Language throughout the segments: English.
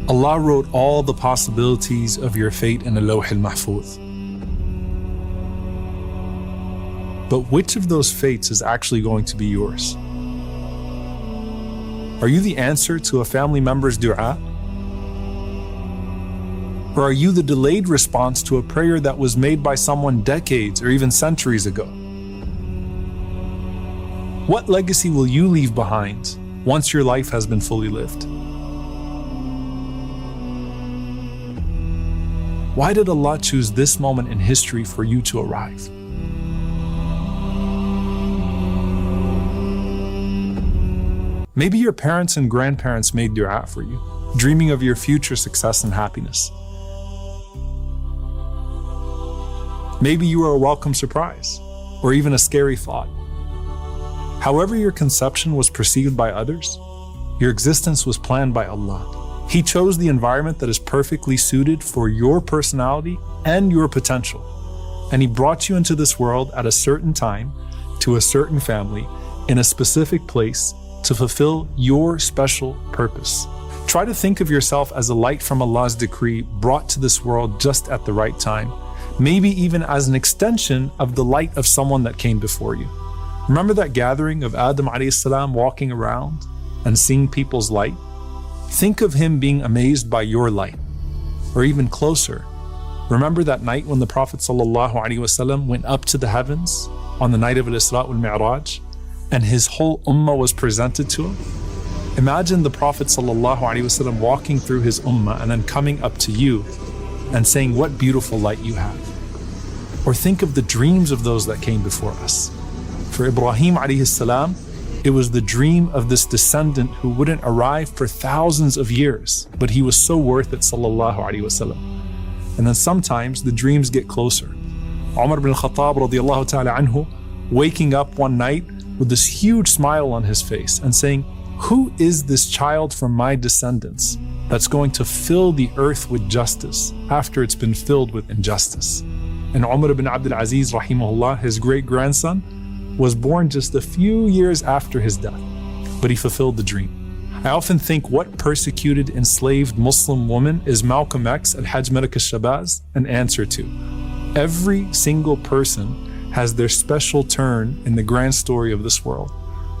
Allah wrote all the possibilities of your fate in a Lawh al-Mahfuz. But which of those fates is actually going to be yours? Are you the answer to a family member's dua? Or are you the delayed response to a prayer that was made by someone decades or even centuries ago? What legacy will you leave behind once your life has been fully lived? Why did Allah choose this moment in history for you to arrive? Maybe your parents and grandparents made dua for you, dreaming of your future success and happiness. Maybe you were a welcome surprise, or even a scary thought. However your conception was perceived by others, your existence was planned by Allah. He chose the environment that is perfectly suited for your personality and your potential. And He brought you into this world at a certain time, to a certain family, in a specific place, to fulfill your special purpose. Try to think of yourself as a light from Allah's decree brought to this world just at the right time, maybe even as an extension of the light of someone that came before you. Remember that gathering of Adam alayhi salam walking around and seeing people's light? Think of him being amazed by your light. Or even closer, remember that night when the Prophet ﷺ went up to the heavens on the night of Al-Isra wal-Mi'raj, and his whole ummah was presented to him? Imagine the Prophet ﷺ walking through his ummah and then coming up to you and saying, "What beautiful light you have." Or think of the dreams of those that came before us. For Ibrahim alayhi salam, it was the dream of this descendant who wouldn't arrive for thousands of years, but he was so worth it, sallallahu alayhi wasallam. And then sometimes the dreams get closer. Omar ibn al-Khattab radiyallahu ta'ala anhu, waking up one night with this huge smile on his face and saying, "Who is this child from my descendants that's going to fill the earth with justice after it's been filled with injustice?" And Umar ibn Abdul Aziz, rahimahullah, his great-grandson, was born just a few years after his death, but he fulfilled the dream. I often think, what persecuted, enslaved Muslim woman is Malcolm X at Hajj Malak al-Shabaz an answer to? Every single person has their special turn in the grand story of this world.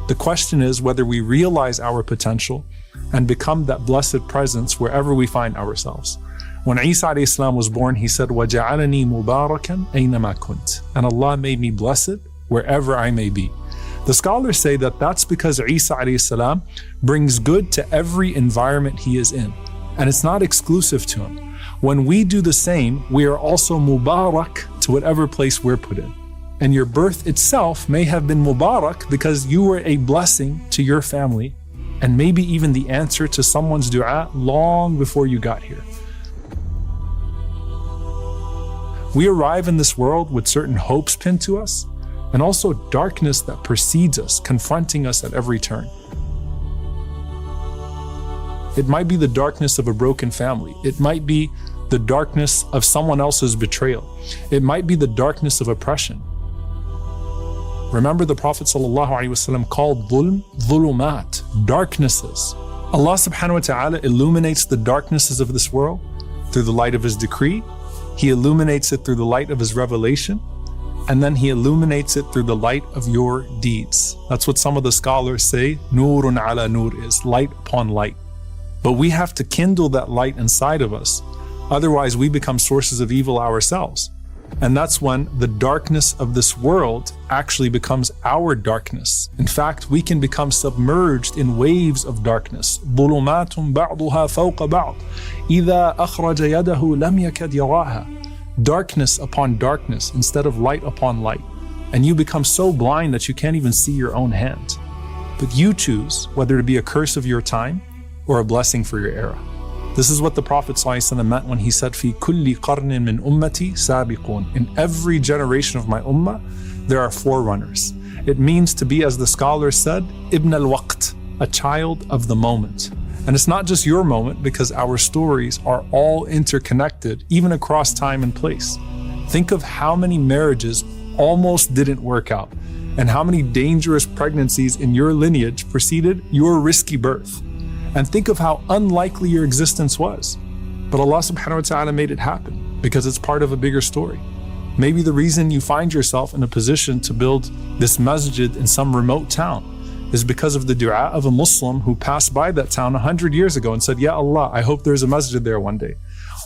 The question is whether we realize our potential and become that blessed presence wherever we find ourselves. When Isa alayhi salam was born, he said, وَجَعَلَنِي مُبَارَكًا أَيْنَمَا كُنْتَ, and Allah made me blessed wherever I may be. The scholars say that that's because Isa alayhi salam brings good to every environment he is in, and it's not exclusive to him. When we do the same, we are also mubarak to whatever place we're put in. And your birth itself may have been mubarak because you were a blessing to your family, and maybe even the answer to someone's dua long before you got here. We arrive in this world with certain hopes pinned to us, and also darkness that precedes us, confronting us at every turn. It might be the darkness of a broken family. It might be the darkness of someone else's betrayal. It might be the darkness of oppression. Remember, the Prophet ﷺ called dhulm, dhulumat, darknesses. Allah subhanahu wa ta'ala illuminates the darknesses of this world through the light of His decree. He illuminates it through the light of His revelation. And then He illuminates it through the light of your deeds. That's what some of the scholars say, Nurun ala nur, is light upon light. But we have to kindle that light inside of us. Otherwise, we become sources of evil ourselves. And that's when the darkness of this world actually becomes our darkness. In fact, we can become submerged in waves of darkness. ظُلُمَاتٌ بَعْضُهَا فَوْقَ بَعْضٍ إِذَا أَخْرَجَ يَدَهُ لَمْ يَكَدْ يَرَاهَا. Darkness upon darkness instead of light upon light. And you become so blind that you can't even see your own hand. But you choose whether to be a curse of your time or a blessing for your era. This is what the Prophet ﷺ meant when he said, "Fi kulli qarnin min ummati sabiqun." In every generation of my ummah, there are forerunners. It means to be, as the scholars said, ibn al-waqt, a child of the moment. And it's not just your moment, because our stories are all interconnected, even across time and place. Think of how many marriages almost didn't work out, and how many dangerous pregnancies in your lineage preceded your risky birth. And think of how unlikely your existence was. But Allah subhanahu wa ta'ala made it happen because it's part of a bigger story. Maybe the reason you find yourself in a position to build this masjid in some remote town is because of the dua of a Muslim who passed by that town 100 years ago and said, Ya Allah, I hope there's a masjid there one day.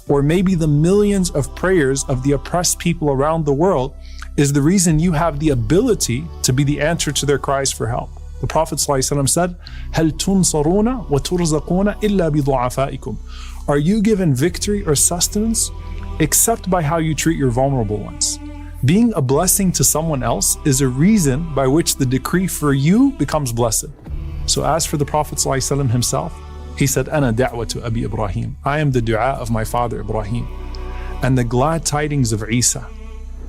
Or maybe the millions of prayers of the oppressed people around the world is the reason you have the ability to be the answer to their cries for help. The Prophet ﷺ said, هَلْ تُنصَرُونَ وَتُرْزَقُونَ إِلَّا بِضُعَفَائِكُمْ. Are you given victory or sustenance except by how you treat your vulnerable ones? Being a blessing to someone else is a reason by which the decree for you becomes blessed. So as for the Prophet ﷺ himself, he said, أَنَا دَعْوَةُ Abi Ibrahim. I am the dua of my father Ibrahim. And the glad tidings of Isa.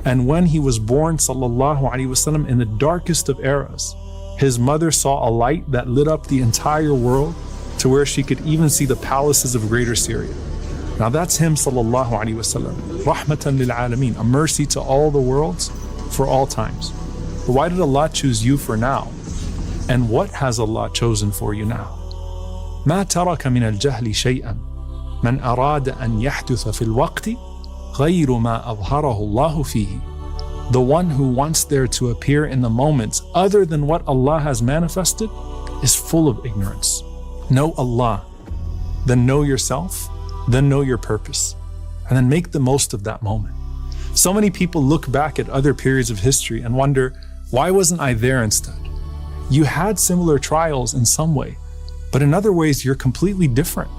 And when he was born, sallallahu alaihi wasallam, in the darkest of eras, his mother saw a light that lit up the entire world to where she could even see the palaces of greater Syria. Now that's him, sallallahu alaihi wasallam, rahmatan lil alameen, a mercy to all the worlds for all times. But why did Allah choose you for now? And what has Allah chosen for you now? ما ترك من الجهل شيئا من أراد أن يحدث في الوقت غير ما أظهره الله فيه. The one who wants there to appear in the moments other than what Allah has manifested is full of ignorance. Know Allah, then know yourself, then know your purpose, and then make the most of that moment. So many people look back at other periods of history and wonder, why wasn't I there instead? You had similar trials in some way, but in other ways you're completely different.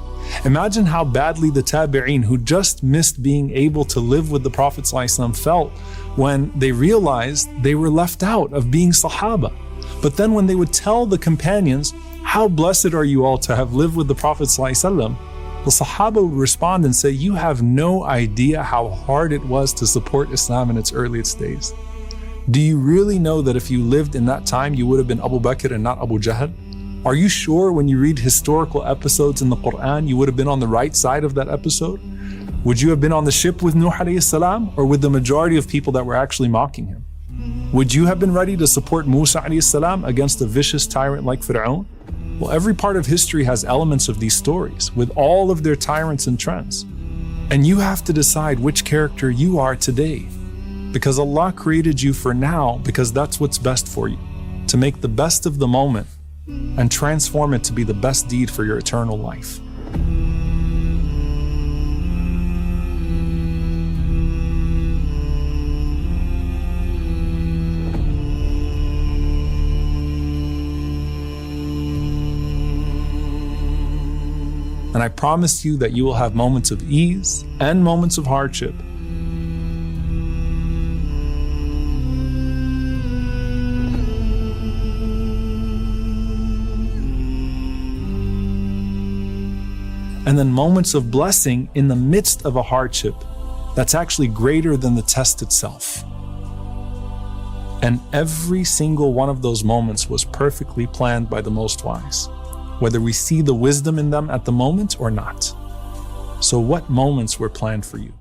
Imagine how badly the tabi'een who just missed being able to live with the Prophet ﷺ felt when they realized they were left out of being Sahaba. But then when they would tell the companions, how blessed are you all to have lived with the Prophet ﷺ, the Sahaba would respond and say, you have no idea how hard it was to support Islam in its earliest days. Do you really know that if you lived in that time, you would have been Abu Bakr and not Abu Jahl? Are you sure when you read historical episodes in the Quran, you would have been on the right side of that episode? Would you have been on the ship with Nuh alayhi salam or with the majority of people that were actually mocking him? Would you have been ready to support Musa alayhi salam against a vicious tyrant like Fir'aun? Well, every part of history has elements of these stories with all of their tyrants and trends. And you have to decide which character you are today, because Allah created you for now because that's what's best for you, to make the best of the moment and transform it to be the best deed for your eternal life. And I promise you that you will have moments of ease and moments of hardship. And then moments of blessing in the midst of a hardship that's actually greater than the test itself. And every single one of those moments was perfectly planned by the Most Wise, whether we see the wisdom in them at the moment or not. So what moments were planned for you?